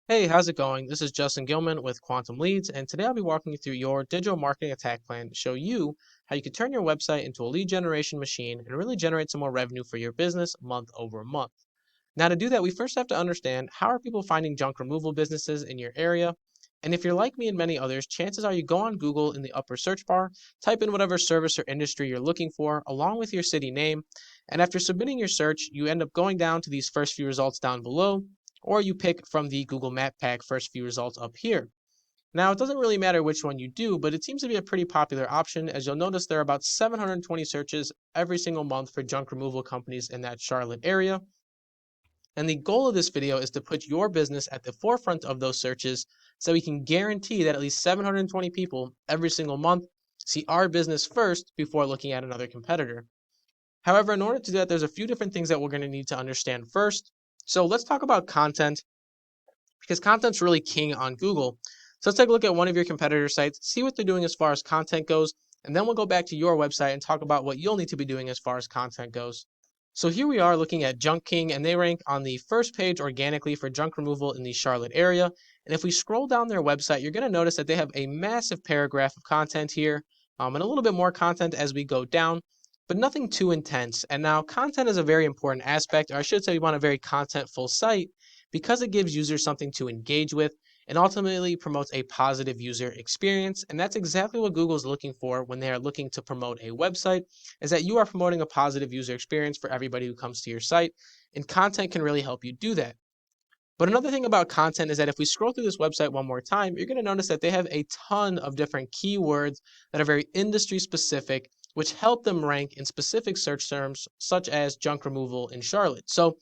Hey, how's it going? This is Justin Gilman with Quantum Leads, and today I'll be walking you through your digital marketing attack plan to show you how you can turn your website into a lead generation machine and really generate some more revenue for your business month over month. Now, to do that, we first have to understand how are people finding junk removal businesses in your area? And if you're like me and many others, chances are you go on Google in the upper search bar, type in whatever service or industry you're looking for, along with your city name, and after submitting your search, you end up going down to these first few results down below, or you pick from the Google Map Pack first few results up here. Now, it doesn't really matter which one you do, but it seems to be a pretty popular option as you'll notice there are about 720 searches every single month for junk removal companies in that Charlotte area. And the goal of this video is to put your business at the forefront of those searches so we can guarantee that at least 720 people every single month see our business first before looking at another competitor. However, in order to do that, there's a few different things that we're going to need to understand first. So let's talk about content because content's really king on Google. So let's take a look at one of your competitor sites, see what they're doing as far as content goes, and then we'll go back to your website and talk about what you'll need to be doing as far as content goes. So here we are looking at Junk King, and they rank on the first page organically for junk removal in the Charlotte area. And if we scroll down their website, you're going to notice that they have a massive paragraph of content here, and a little bit more content as we go down, but nothing too intense. And now content is a very important aspect, or I should say we want a very contentful site because it gives users something to engage with and ultimately promotes a positive user experience. And that's exactly what Google's looking for when they are looking to promote a website, is that you are promoting a positive user experience for everybody who comes to your site. And content can really help you do that. But another thing about content is that if we scroll through this website one more time, you're going to notice that they have a ton of different keywords that are very industry specific, which help them rank in specific search terms, such as junk removal in Charlotte. So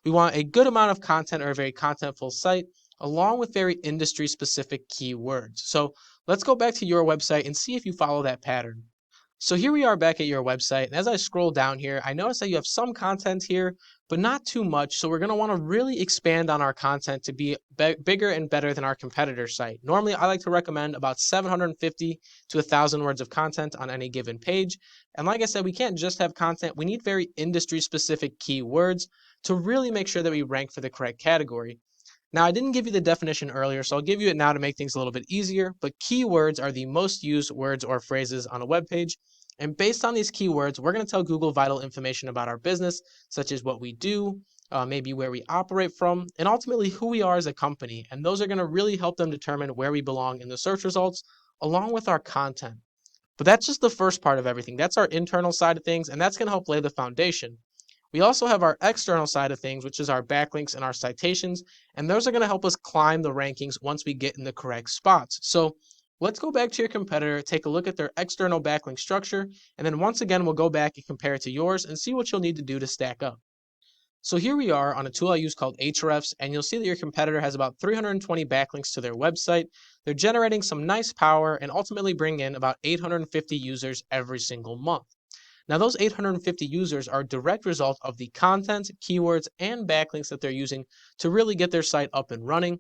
we want a good amount of content or a very contentful site, along with very industry specific keywords. So let's go back to your website and see if you follow that pattern. So here we are back at your website, and as I scroll down here, I notice that you have some content here, but not too much. So we're going to want to really expand on our content to be bigger and better than our competitor site. Normally, I like to recommend about 750 to 1,000 words of content on any given page. And like I said, we can't just have content. We need very industry-specific keywords to really make sure that we rank for the correct category. Now, I didn't give you the definition earlier, so I'll give you it now to make things a little bit easier, but keywords are the most used words or phrases on a web page. And based on these keywords, we're going to tell Google vital information about our business, such as what we do, maybe where we operate from, and ultimately who we are as a company. And those are going to really help them determine where we belong in the search results, along with our content. But that's just the first part of everything. That's our internal side of things, and that's going to help lay the foundation. We also have our external side of things, which is our backlinks and our citations, and those are going to help us climb the rankings once we get in the correct spots. So let's go back to your competitor, take a look at their external backlink structure, and then once again, we'll go back and compare it to yours and see what you'll need to do to stack up. So here we are on a tool I use called Ahrefs, and you'll see that your competitor has about 320 backlinks to their website. They're generating some nice power and ultimately bring in about 850 users every single month. Now, those 850 users are a direct result of the content, keywords, and backlinks that they're using to really get their site up and running.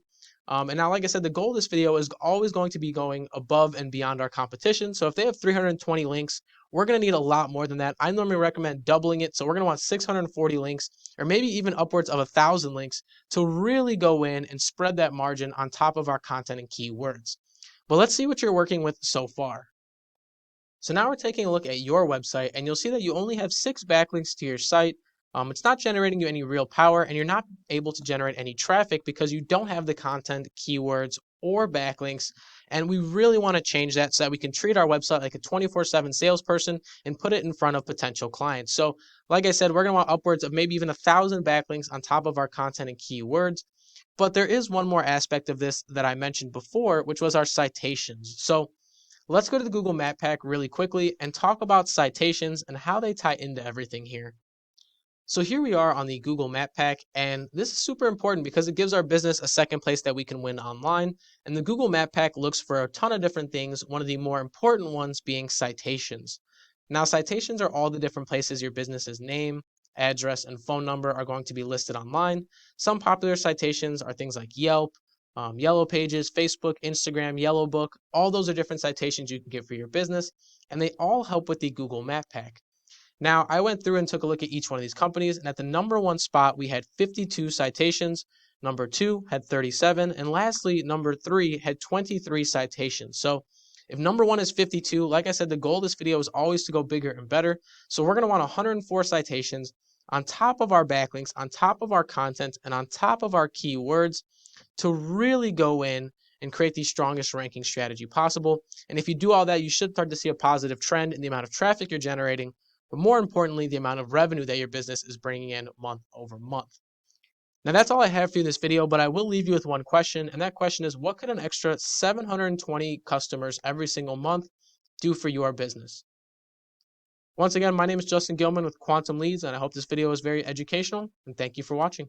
And now, like I said, the goal of this video is always going to be going above and beyond our competition. So if they have 320 links, we're going to need a lot more than that. I normally recommend doubling it. So we're going to want 640 links or maybe even upwards of 1,000 links to really go in and spread that margin on top of our content and keywords. But let's see what you're working with so far. So now we're taking a look at your website, and you'll see that you only have 6 backlinks to your site. It's not generating you any real power, and you're not able to generate any traffic because you don't have the content, keywords, or backlinks. And we really want to change that so that we can treat our website like a 24/7 salesperson and put it in front of potential clients. So, like I said, we're going to want upwards of maybe even 1,000 backlinks on top of our content and keywords. But there is one more aspect of this that I mentioned before, which was our citations. So let's go to the Google Map Pack really quickly and talk about citations and how they tie into everything here. So here we are on the Google Map Pack, and this is super important because it gives our business a second place that we can win online. And the Google Map Pack looks for a ton of different things, one of the more important ones being citations. Now, citations are all the different places your business's name, address, and phone number are going to be listed online. Some popular citations are things like Yelp, Yellow Pages, Facebook, Instagram, Yellow Book. All those are different citations you can get for your business, and they all help with the Google Map Pack. Now, I went through and took a look at each one of these companies, and at the number one spot, we had 52 citations, Number 2 had 37. And lastly, number 3 had 23 citations. So if number 1 is 52, like I said, the goal of this video is always to go bigger and better. So we're going to want 104 citations on top of our backlinks, on top of our content, and on top of our keywords to really go in and create the strongest ranking strategy possible. And if you do all that, you should start to see a positive trend in the amount of traffic you're generating, but more importantly, the amount of revenue that your business is bringing in month over month. Now that's all I have for you in this video, but I will leave you with one question, and that question is, what could an extra 720 customers every single month do for your business? Once again, my name is Justin Gilman with Quantum Leads, and I hope this video was very educational, and thank you for watching.